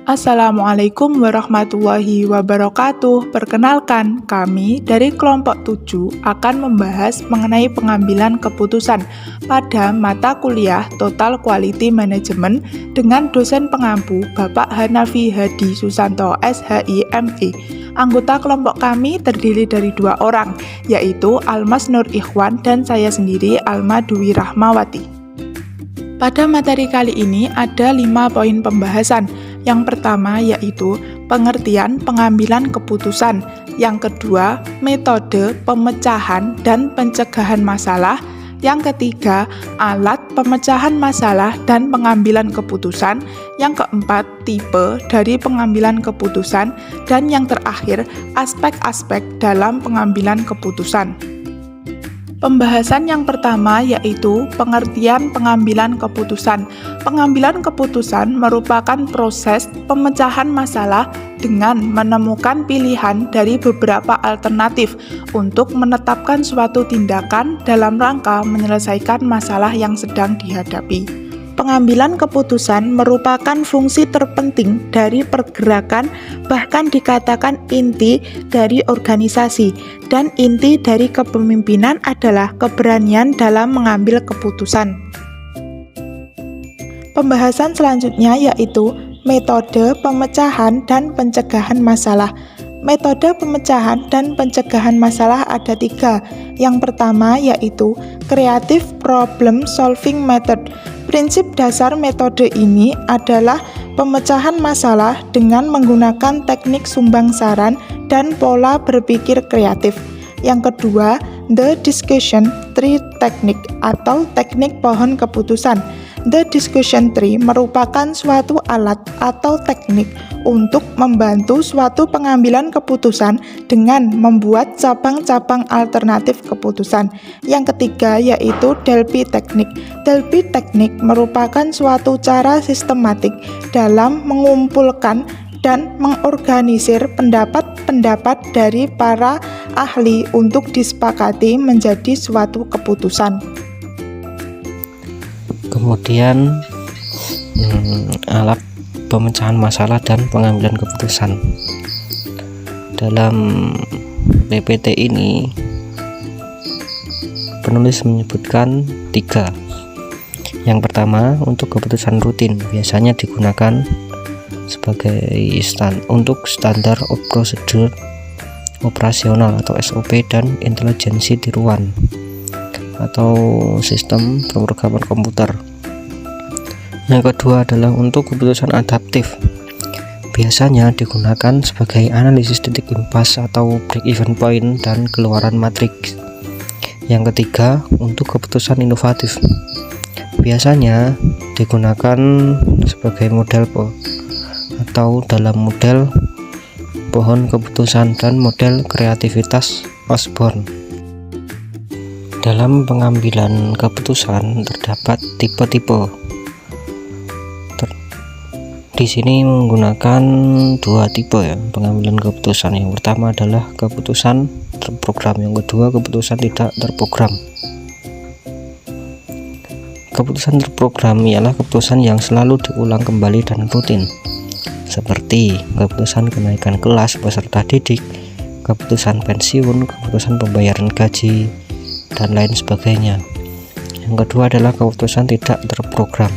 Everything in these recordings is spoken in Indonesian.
Assalamualaikum warahmatullahi wabarakatuh. Perkenalkan, kami dari kelompok 7 akan membahas mengenai pengambilan keputusan pada mata kuliah Total Quality Management dengan dosen pengampu Bapak Hanafi Hadi Susanto SHI ME. Anggota kelompok kami terdiri dari 2 orang, yaitu Almas Nur Ikhwan dan saya sendiri Alma Dwi Rahmawati. Pada materi kali ini ada 5 poin pembahasan. Yang pertama yaitu pengertian pengambilan keputusan. Yang kedua, metode pemecahan dan pencegahan masalah. Yang ketiga, alat pemecahan masalah dan pengambilan keputusan. Yang keempat, tipe dari pengambilan keputusan. Dan yang terakhir, aspek-aspek dalam pengambilan keputusan. Pembahasan yang pertama yaitu pengertian pengambilan keputusan. Pengambilan keputusan merupakan proses pemecahan masalah dengan menemukan pilihan dari beberapa alternatif untuk menetapkan suatu tindakan dalam rangka menyelesaikan masalah yang sedang dihadapi. Pengambilan keputusan merupakan fungsi terpenting dari pergerakan, bahkan dikatakan inti dari organisasi, dan inti dari kepemimpinan adalah keberanian dalam mengambil keputusan. Pembahasan selanjutnya yaitu metode pemecahan dan pencegahan masalah. Metode pemecahan dan pencegahan masalah ada 3. Yang pertama yaitu Creative Problem Solving Method. Prinsip dasar metode ini adalah pemecahan masalah dengan menggunakan teknik sumbang saran dan pola berpikir kreatif. Yang kedua, The Discussion Tree Technique atau teknik pohon keputusan. The Discussion Tree merupakan suatu alat atau teknik untuk membantu suatu pengambilan keputusan dengan membuat cabang-cabang alternatif keputusan. Yang ketiga yaitu Delphi Technique. Delphi Technique merupakan suatu cara sistematik dalam mengumpulkan dan mengorganisir pendapat-pendapat dari para ahli untuk disepakati menjadi suatu keputusan. Kemudian alat pemecahan masalah dan pengambilan keputusan. Dalam PPT ini penulis menyebutkan 3. Yang pertama, untuk keputusan rutin biasanya digunakan sebagai untuk standar prosedur operasional atau SOP dan intelijensi tiruan atau sistem pemrograman komputer. Yang kedua adalah untuk keputusan adaptif. Biasanya digunakan sebagai analisis titik impas atau break-even point dan keluaran matriks. Yang ketiga, untuk keputusan inovatif. Biasanya digunakan sebagai model atau dalam model pohon keputusan dan model kreativitas Osborne. Dalam pengambilan keputusan terdapat tipe-tipe. Di sini menggunakan 2 tipe ya pengambilan keputusan. Yang pertama adalah keputusan terprogram, yang kedua keputusan tidak terprogram. Keputusan terprogram ialah keputusan yang selalu diulang kembali dan rutin, seperti keputusan kenaikan kelas peserta didik, keputusan pensiun, keputusan pembayaran gaji, dan lain sebagainya. Yang kedua adalah keputusan tidak terprogram.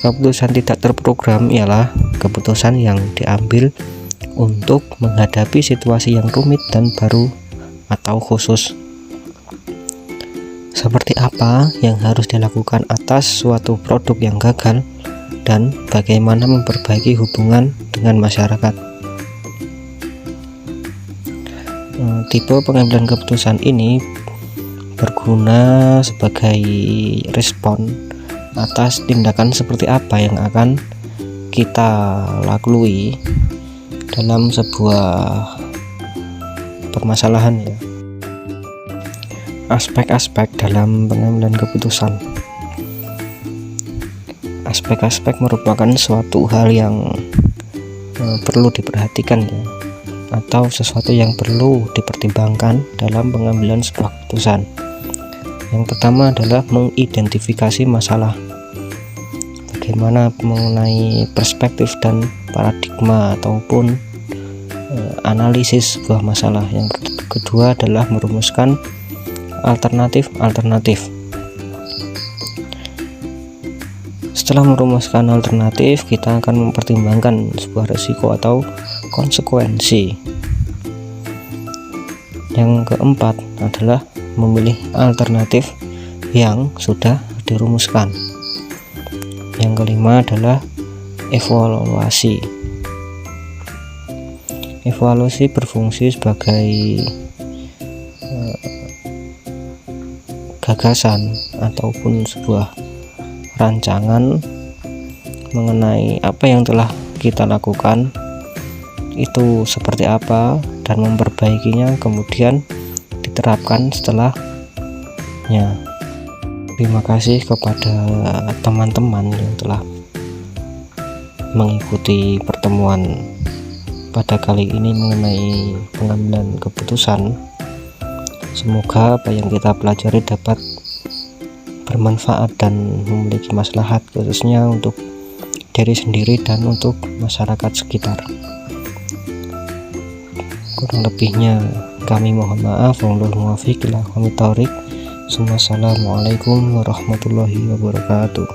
Keputusan tidak terprogram ialah keputusan yang diambil untuk menghadapi situasi yang rumit dan baru atau khusus. Seperti apa yang harus dilakukan atas suatu produk yang gagal dan bagaimana memperbaiki hubungan dengan masyarakat. Tipe pengambilan keputusan ini berguna sebagai respon atas tindakan seperti apa yang akan kita lalui dalam sebuah permasalahan ya. Aspek-aspek dalam pengambilan keputusan. Aspek-aspek merupakan suatu hal yang perlu diperhatikan ya, atau sesuatu yang perlu dipertimbangkan dalam pengambilan sebuah keputusan. Yang pertama adalah mengidentifikasi masalah. bagaimana mengenai perspektif dan paradigma ataupun analisis sebuah masalah. Yang kedua adalah merumuskan alternatif. Setelah merumuskan alternatif, kita akan mempertimbangkan sebuah risiko atau konsekuensi. Yang keempat adalah memilih alternatif yang sudah dirumuskan. Yang kelima adalah evaluasi. Evaluasi berfungsi sebagai gagasan ataupun sebuah rancangan mengenai apa yang telah kita lakukan itu seperti apa dan memperbaikinya, kemudian diterapkan setelahnya. Terima kasih kepada teman-teman yang telah mengikuti pertemuan pada kali ini mengenai pengambilan keputusan. Semoga apa yang kita pelajari dapat bermanfaat dan memiliki maslahat, khususnya untuk diri sendiri dan untuk masyarakat sekitar. Kurang lebihnya kami mohon maaf. Wallahul muwaffiq ila aqwamit thoriq. Assalamualaikum warahmatullahi wabarakatuh.